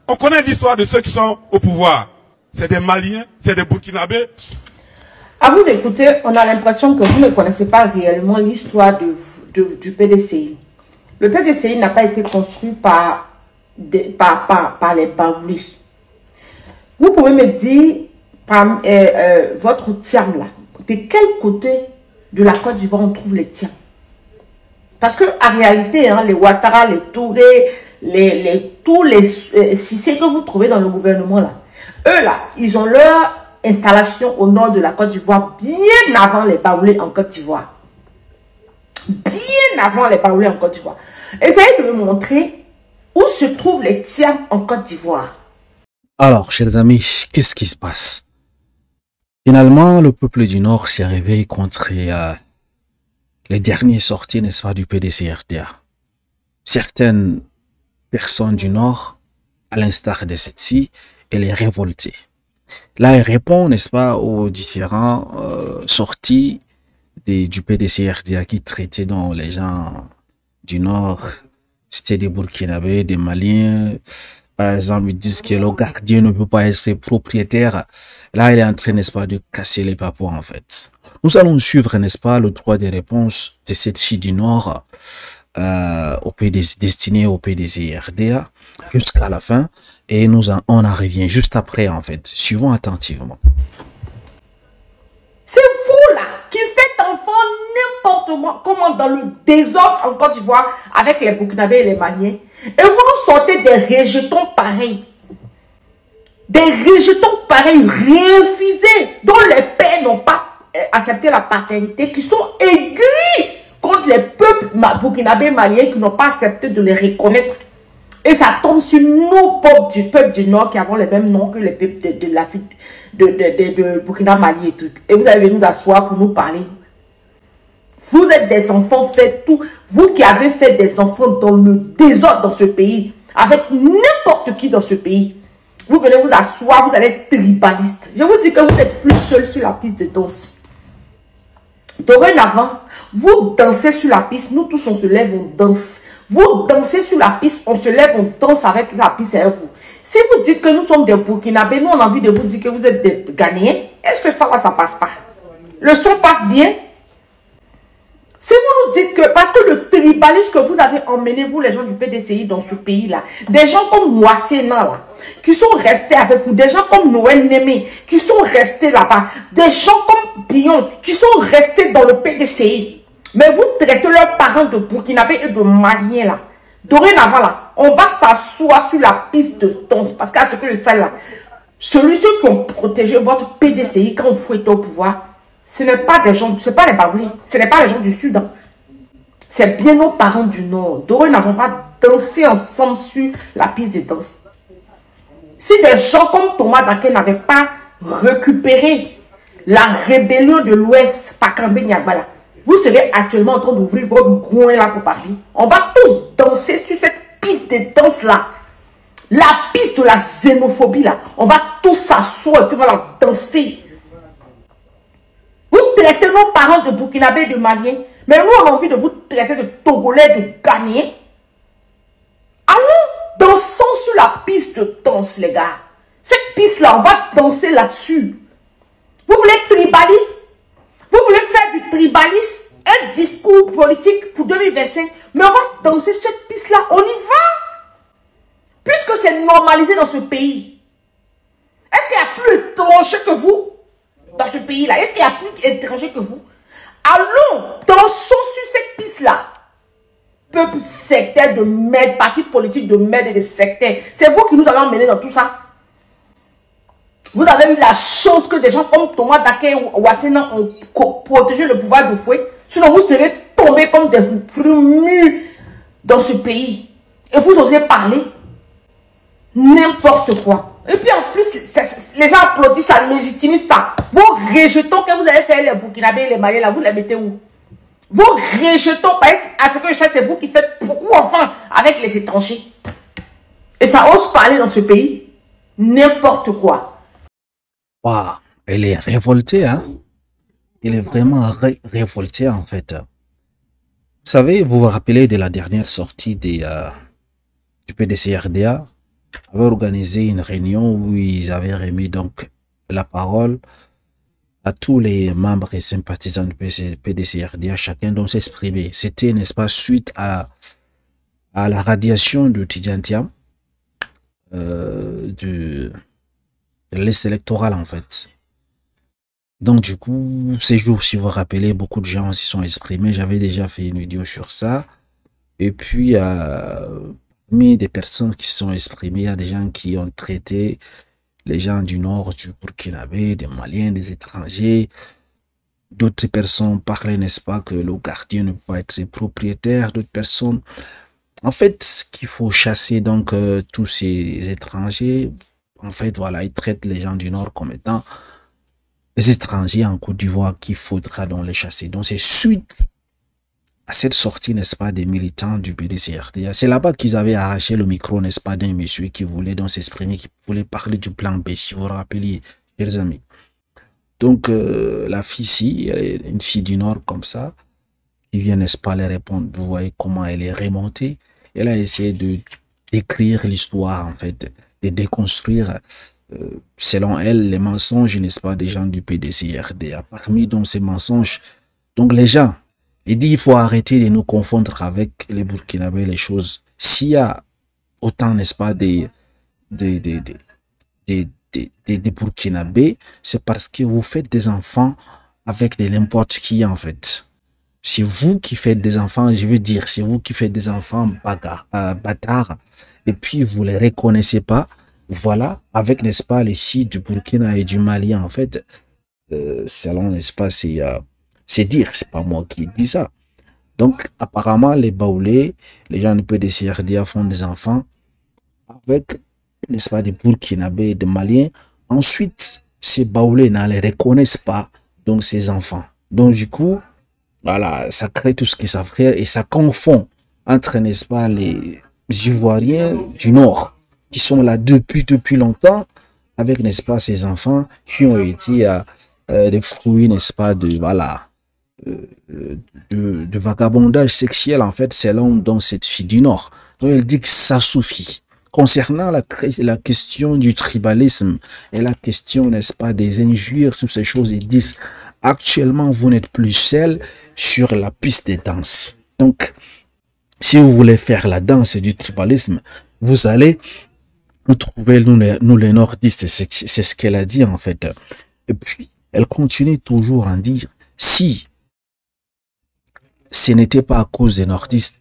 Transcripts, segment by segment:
On connaît l'histoire de ceux qui sont au pouvoir. C'est des Maliens, c'est des Burkinabés. À vous écouter, on a l'impression que vous ne connaissez pas réellement l'histoire du PDCI. Le PDCI n'a pas été construit par les Baoulés. Vous pouvez me dire, votre Tiam là, de quel côté de la Côte d'Ivoire on trouve les Tiam? Parce que en réalité, hein, les Ouattara, les Touré, tous les Cissé que vous trouvez dans le gouvernement là, eux là, ils ont leur installation au nord de la Côte d'Ivoire bien avant les Baoulés en Côte d'Ivoire. Bien avant les Baoulés en Côte d'Ivoire. Essayez de me montrer où se trouvent les Tiam en Côte d'Ivoire. Alors, chers amis, qu'est-ce qui se passe? Finalement, le peuple du Nord s'est réveillé contre les dernières sorties, n'est-ce pas, du PDCRDA. Certaines personnes du Nord, à l'instar de cette-ci, elle est révoltée. Là, elle répond, n'est-ce pas, aux différents sorties du PDCRDA qui traitaient dans les gens du Nord. C'était des Burkinabés, des Maliens. Par exemple, ils disent que le gardien ne peut pas être propriétaire. Là, il est en train, n'est-ce pas, de casser les papous, en fait. Nous allons suivre, n'est-ce pas, le droit des réponses de cette fille du Nord destinée au PDCRDA jusqu'à la fin. Et on en revient juste après, en fait. Suivons attentivement. C'est vous, là, qui faites enfant n'importe comment dans le désordre en Côte d'Ivoire avec les Burkinabés et les Maliens. Et vous nous sortez des rejetons pareils. Des rejetons pareils, refusés, dont les pères n'ont pas accepté la paternité, qui sont aigris contre les peuples burkinabés et maliens qui n'ont pas accepté de les reconnaître. Et ça tombe sur nous, peuple du Nord, qui avons les mêmes noms que les peuples de Burkina, Mali et trucs. Et vous allez venir nous asseoir pour nous parler. Vous êtes des enfants, faites tout. Vous qui avez fait des enfants dans le désordre dans ce pays, avec n'importe qui dans ce pays, vous venez vous asseoir, vous allez être tribaliste. Je vous dis que vous n'êtes plus seul sur la piste de danse. Dorénavant, vous dansez sur la piste, nous tous on se lève, on danse. Vous dansez sur la piste, on se lève, on danse avec la piste et vous. Si vous dites que nous sommes des Burkinabés, nous on a envie de vous dire que vous êtes des Ghanéens, est-ce que ça va, ça passe pas? Le son passe bien? Si vous nous dites que, parce que le tribalisme que vous avez emmené, vous les gens du PDCI dans ce pays-là, des gens comme Moissena là, qui sont restés avec vous, des gens comme Noël Némé, qui sont restés là-bas, des gens comme Pion, qui sont restés dans le PDCI. Mais vous traitez leurs parents de Burkinabés et de Maliens là. Dorénavant là, on va s'asseoir sur la piste de danse, parce qu'à ce que je sais là, ceux qui ont protégé votre PDCI quand vous êtes au pouvoir, ce n'est pas des gens, ce n'est pas les Baoulés, ce n'est pas les gens du Sud. Hein. C'est bien nos parents du Nord. Dorénavant, on va danser ensemble sur la piste de danse. Si des gens comme Thomas Daké n'avaient pas récupéré la rébellion de l'Ouest, Pakambé Niagbala, vous serez actuellement en train d'ouvrir votre groin là pour parler. On va tous danser sur cette piste de danse là. La piste de la xénophobie là. On va tous s'asseoir et puis on va la danser. Vous traitez nos parents de Burkinabés et de Maliens, mais nous on a envie de vous traiter de Togolais, de Ghanéens. Allons, dansons sur la piste de danse, les gars. Cette piste-là, on va danser là-dessus. Vous voulez tribalisme? Vous voulez faire du tribalisme? Un discours politique pour 2025? Mais on va danser sur cette piste-là, on y va. Puisque c'est normalisé dans ce pays. Est-ce qu'il y a plus étranger que vous? Dans ce pays-là, est-ce qu'il y a plus d'étrangers que vous? Allons, dansons sur cette piste-là. Peuple sectaire de merde, parti politique de merde et de sectaire. C'est vous qui nous avez emmenés dans tout ça. Vous avez eu la chance que des gens comme Thomas Daké ou Ouassena ont protégé le pouvoir de Fouet. Sinon, vous serez tombés comme des fruits mûrs dans ce pays. Et vous osez parler n'importe quoi. Et puis en plus, les gens applaudissent, ça légitimise ça. Vos rejetons que vous avez fait les Burkinabés et les Maliens, là, vous les mettez où? Vos rejetons, à ce que je sais, c'est vous qui faites beaucoup enfin avec les étrangers. Et ça ose parler dans ce pays n'importe quoi. Waouh, elle est révoltée, hein? Elle est vraiment révoltée, en fait. Vous savez, vous vous rappelez de la dernière sortie du PDCRDA avaient organisé une réunion où ils avaient remis donc la parole à tous les membres et sympathisants du PDCRDA, chacun doit s'exprimer. C'était, n'est-ce pas, suite à la radiation de Tidjane Thiam, de la liste électorale en fait. Donc du coup, ces jours, si vous vous rappelez, beaucoup de gens s'y sont exprimés. J'avais déjà fait une vidéo sur ça. Et puis, parmi des personnes qui se sont exprimées, il y a des gens qui ont traité les gens du nord du Burkinabé, des Maliens, des étrangers. D'autres personnes parlaient, n'est-ce pas, que le gardien ne peut pas être propriétaire. D'autres personnes... En fait, qu'il faut chasser donc tous ces étrangers. En fait, voilà, ils traitent les gens du nord comme étant les étrangers en Côte d'Ivoire qu'il faudra donc les chasser. Donc, c'est suite à cette sortie, n'est-ce pas, des militants du PDCRDA. C'est là-bas qu'ils avaient arraché le micro, n'est-ce pas, d'un monsieur qui voulait donc s'exprimer, qui voulait parler du plan B, si vous vous rappelez, chers amis. Donc, la fille-ci, elle est une fille du Nord comme ça, qui vient, n'est-ce pas, les répondre. Vous voyez comment elle est remontée. Elle a essayé de d'écrire l'histoire, en fait, de déconstruire, selon elle, les mensonges, n'est-ce pas, des gens du PDCRDA. Parmi donc ces mensonges, donc les gens, il dit il faut arrêter de nous confondre avec les Burkinabés, les choses. S'il y a autant, n'est-ce pas, des Burkinabés, c'est parce que vous faites des enfants avec de n'importe qui, en fait. C'est vous qui faites des enfants, je veux dire, c'est vous qui faites des enfants bâtards, et puis vous les reconnaissez pas. Voilà, avec, n'est-ce pas, les filles du Burkina et du Mali, en fait, selon, n'est-ce pas, c'est dire, c'est pas moi qui dis ça. Donc, apparemment, les Baoulés, les gens du PDCRDA font des enfants avec, n'est-ce pas, des Burkinabés et des Maliens. Ensuite, ces Baoulés ne les reconnaissent pas, donc ces enfants. Donc, du coup, voilà, ça crée tout ce qui s'affrère et ça confond entre, n'est-ce pas, les Ivoiriens du Nord qui sont là depuis longtemps avec, n'est-ce pas, ces enfants qui ont été des fruits, n'est-ce pas, de, voilà, de vagabondage sexuel, en fait, selon donc cette fille du Nord. Donc, elle dit que ça suffit. Concernant la question du tribalisme et la question, n'est-ce pas, des injures, toutes ces choses, ils disent actuellement, vous n'êtes plus seul sur la piste des danses. Donc, si vous voulez faire la danse du tribalisme, vous allez nous trouver, nous les nordistes, c'est ce qu'elle a dit en fait. Et puis, elle continue toujours à dire, si ce n'était pas à cause des nordistes,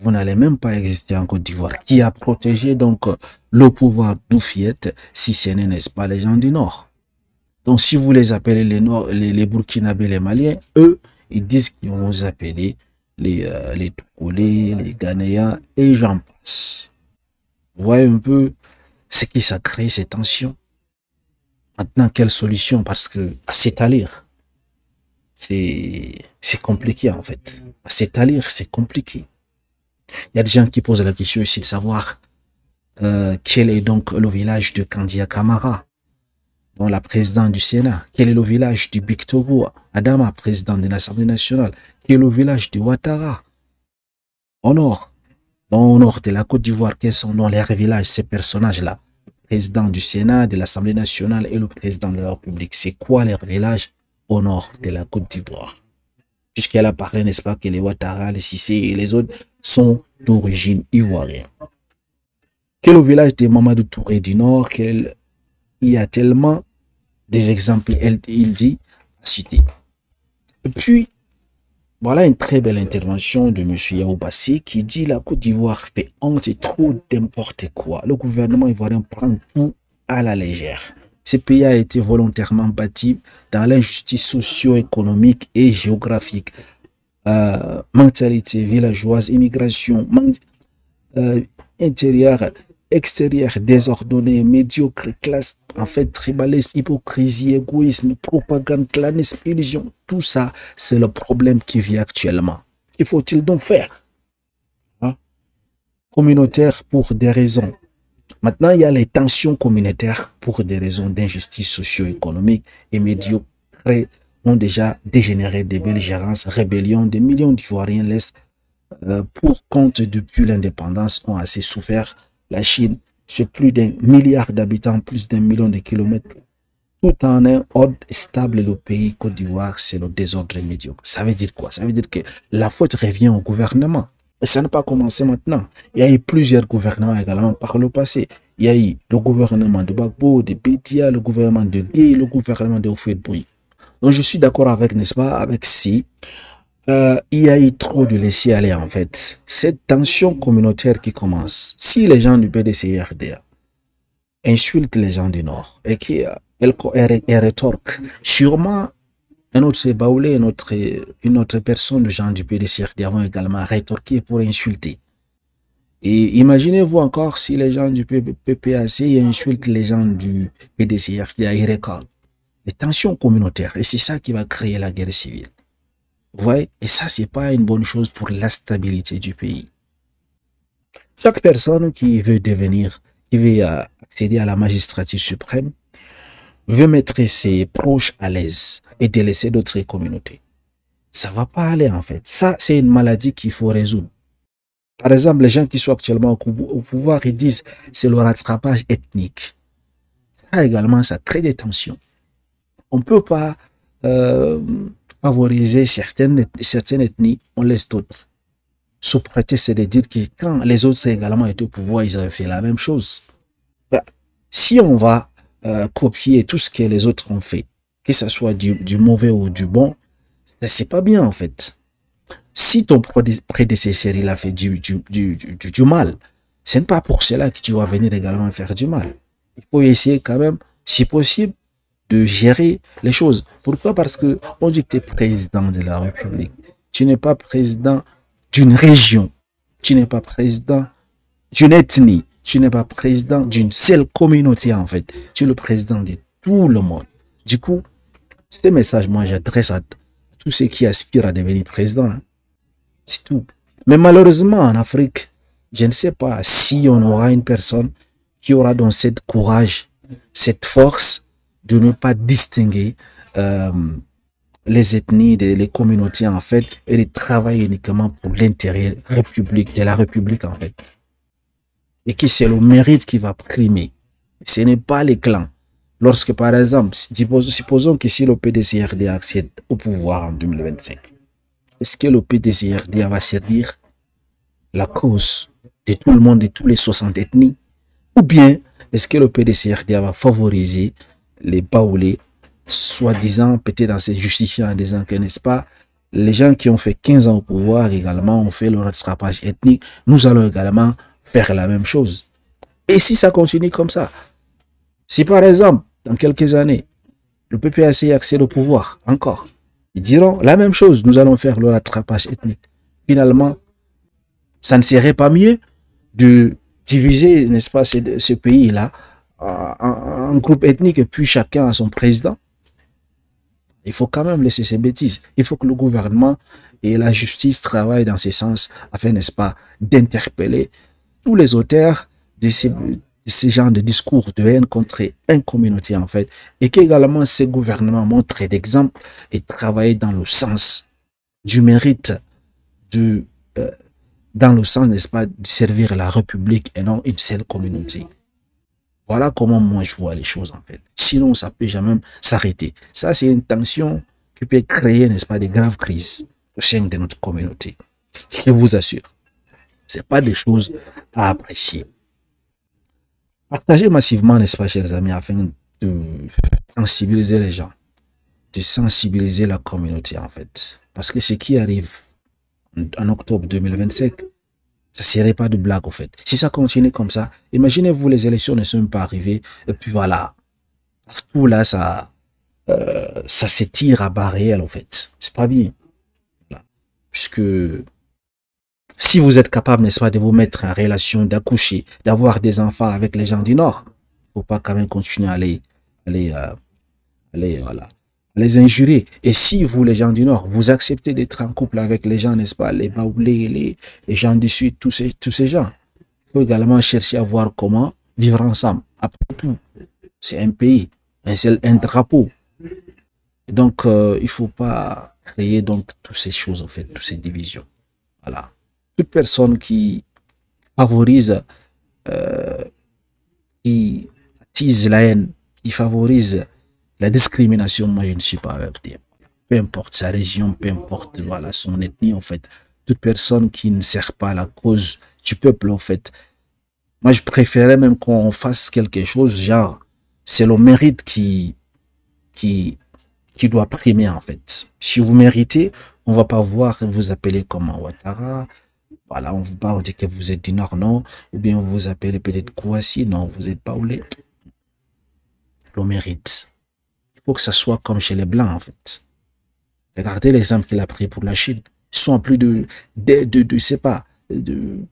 vous n'allez même pas exister en Côte d'Ivoire. Qui a protégé donc le pouvoir d'Oufiette, si ce n'est pas les gens du Nord. Donc, si vous les appelez les Burkinabés, les Maliens, eux, ils disent qu'ils vont vous appeler les Togolais, les Ghanéens, et j'en passe. Vous voyez un peu ce qui ça crée ces tensions. Maintenant, quelle solution? Parce que à s'étalir, c'est compliqué en fait. À s'étalir, c'est compliqué. Il y a des gens qui posent la question ici de savoir quel est donc le village de Kandia Kamara, dont la présidente du Sénat. Quel est le village du Bictogo Adama, président de l'Assemblée nationale? Quel est le village de Ouattara au nord? Au nord de la Côte d'Ivoire, quels sont dans les villages, ces personnages-là? Le président du Sénat, de l'Assemblée nationale et le président de la République. C'est quoi les villages au nord de la Côte d'Ivoire? Puisqu'elle a parlé, n'est-ce pas, que les Ouattara, les Cissé et les autres sont d'origine ivoirienne. Quel est le village de Mamadou Touré du Nord? Il y a tellement des exemples, il dit, à citer. Et puis, voilà une très belle intervention de M. Yaoubassi qui dit la Côte d'Ivoire fait honte et trop d'importe quoi. Le gouvernement ivoirien prend tout à la légère. Ce pays a été volontairement bâti dans l'injustice socio-économique et géographique. Mentalité villageoise, immigration, intérieure, extérieure, désordonnée, médiocre, classe, en fait, tribalisme, hypocrisie, égoïsme, propagande, clanisme, illusion. Tout ça, c'est le problème qui vit actuellement. Il faut-il donc faire? Communautaire pour des raisons. Maintenant, il y a les tensions communautaires pour des raisons d'injustice socio-économique et médiocre ont déjà dégénéré des belligérances, rébellions. Des millions d'Ivoiriens laissent pour compte depuis l'indépendance ont assez souffert. La Chine sur plus d'un milliard d'habitants, plus d'un million de kilomètres, tout en un ordre stable, le pays Côte d'Ivoire, c'est le désordre médiocre. Ça veut dire quoi? Ça veut dire que la faute revient au gouvernement. Et ça n'a pas commencé maintenant. Il y a eu plusieurs gouvernements également par le passé. Il y a eu le gouvernement de Gbagbo, de Bédia, le gouvernement de Gueye, le gouvernement de Houphouët-Boigny. Donc je suis d'accord avec, n'est-ce pas, avec si il y a eu trop de laisser-aller en fait. Cette tension communautaire qui commence, si les gens du PDCRDA insultent les gens du Nord et qui rétorquent, sûrement un autre Baoulé, une autre personne de gens du PDCRDA vont également rétorquer pour insulter. Et imaginez-vous encore si les gens du PPAC insultent les gens du PDCRDA, ils récoltent. Les tensions communautaires, et c'est ça qui va créer la guerre civile. Vous voyez? Et ça, c'est pas une bonne chose pour la stabilité du pays. Chaque personne qui veut accéder à la magistrature suprême, veut mettre ses proches à l'aise et délaisser d'autres communautés. Ça va pas aller en fait. Ça, c'est une maladie qu'il faut résoudre. Par exemple, les gens qui sont actuellement au pouvoir, ils disent c'est le rattrapage ethnique. Ça également, ça crée des tensions. On ne peut pas favoriser certaines ethnies, on laisse d'autres. Sous prétexte de dire que quand les autres également étaient au pouvoir, ils avaient fait la même chose. Ben, si on va copier tout ce que les autres ont fait, que ce soit du mauvais ou du bon, c'est pas bien en fait. Si ton prédécesseur il a fait du mal, ce n'est pas pour cela que tu vas venir également faire du mal. Il faut essayer quand même, si possible, de gérer les choses. Pourquoi? Parce que on dit que tu es président de la République. Tu n'es pas président d'une région. Tu n'es pas président d'une ethnie. Tu n'es pas président d'une seule communauté en fait. Tu es le président de tout le monde. Du coup, ce message, moi, j'adresse à tous ceux qui aspirent à devenir président. Hein. C'est tout. Mais malheureusement, en Afrique, je ne sais pas si on aura une personne qui aura donc cette courage, cette force de ne pas distinguer les ethnies, les communautés en fait, et de travailler uniquement pour l'intérêt de la République en fait. Et que c'est le mérite qui va primer. Ce n'est pas les clans. Lorsque par exemple, supposons que si le PDCRDA accède au pouvoir en 2025, est-ce que le PDCRDA va servir la cause de tout le monde, de tous les 60 ethnies? Ou bien, est-ce que le PDCRDA va favoriser les Baoulés, soi-disant, peut-être en se justifiant en disant que, n'est-ce pas, les gens qui ont fait 15 ans au pouvoir également ont fait le rattrapage ethnique, nous allons également faire la même chose. Et si ça continue comme ça, si par exemple, dans quelques années, le PPAC accède au pouvoir, encore, ils diront la même chose, nous allons faire le rattrapage ethnique. Finalement, ça ne serait pas mieux de diviser, n'est-ce pas, ce pays-là en groupe ethnique et puis chacun a son président. Il faut quand même laisser ces bêtises. Il faut que le gouvernement et la justice travaillent dans ce sens afin, n'est-ce pas, d'interpeller tous les auteurs de ces genres de discours de haine contre une communauté en fait, et qu'également ces gouvernements montrent d'exemple et travaillent dans le sens du mérite, dans le sens, n'est-ce pas, de servir la République et non une seule communauté. Voilà comment moi je vois les choses en fait. Sinon, ça peut jamais s'arrêter. Ça, c'est une tension qui peut créer, n'est-ce pas, des graves crises au sein de notre communauté. Je vous assure, c'est pas des choses à apprécier. Partagez massivement, n'est-ce pas, chers amis, afin de sensibiliser les gens, de sensibiliser la communauté, en fait. Parce que ce qui arrive en octobre 2025, ça ne serait pas de blague, en fait. Si ça continue comme ça, imaginez-vous, les élections ne sont pas arrivées, et puis voilà. Tout là, ça s'étire à bas réel, en fait. C'est pas bien. Voilà. Puisque si vous êtes capable, n'est-ce pas, de vous mettre en relation, d'accoucher, d'avoir des enfants avec les gens du Nord, il ne faut pas quand même continuer à les injurer. Et si vous, les gens du Nord, vous acceptez d'être en couple avec les gens, n'est-ce pas, les Baoulés, les gens du Sud, tous ces gens, il faut également chercher à voir comment vivre ensemble. Après tout, c'est un pays, un drapeau. Donc, il ne faut pas créer donc toutes ces choses, en fait, toutes ces divisions. Voilà. Toute personne qui favorise attise la haine, qui favorise la discrimination, moi je ne suis pas avec lui. Peu importe sa région, peu importe voilà, son ethnie, en fait. Toute personne qui ne sert pas à la cause du peuple, en fait. Moi, je préférais même qu'on fasse quelque chose, genre, c'est le mérite qui doit primer, en fait. Si vous méritez, on va pas voir vous appeler comme un Ouattara. Voilà, on vous parle, on dit que vous êtes du Nord, non. Ou bien vous vous appelez peut-être Kouassi, non, vous êtes pas oulé. Le mérite. Il faut que ça soit comme chez les Blancs, en fait. Regardez l'exemple qu'il a pris pour la Chine. Ils sont plus de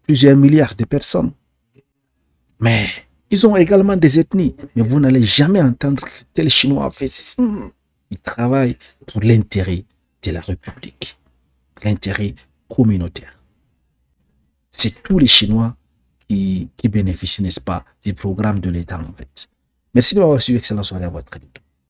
plusieurs milliards de personnes. Mais ils ont également des ethnies. Mais vous n'allez jamais entendre que tel Chinois fait ça. Ils travaillent pour l'intérêt de la République. L'intérêt communautaire. C'est tous les Chinois qui bénéficient, n'est-ce pas, du programme de l'État, en fait. Merci de m'avoir suivi. Excellente soirée à votre éditeur.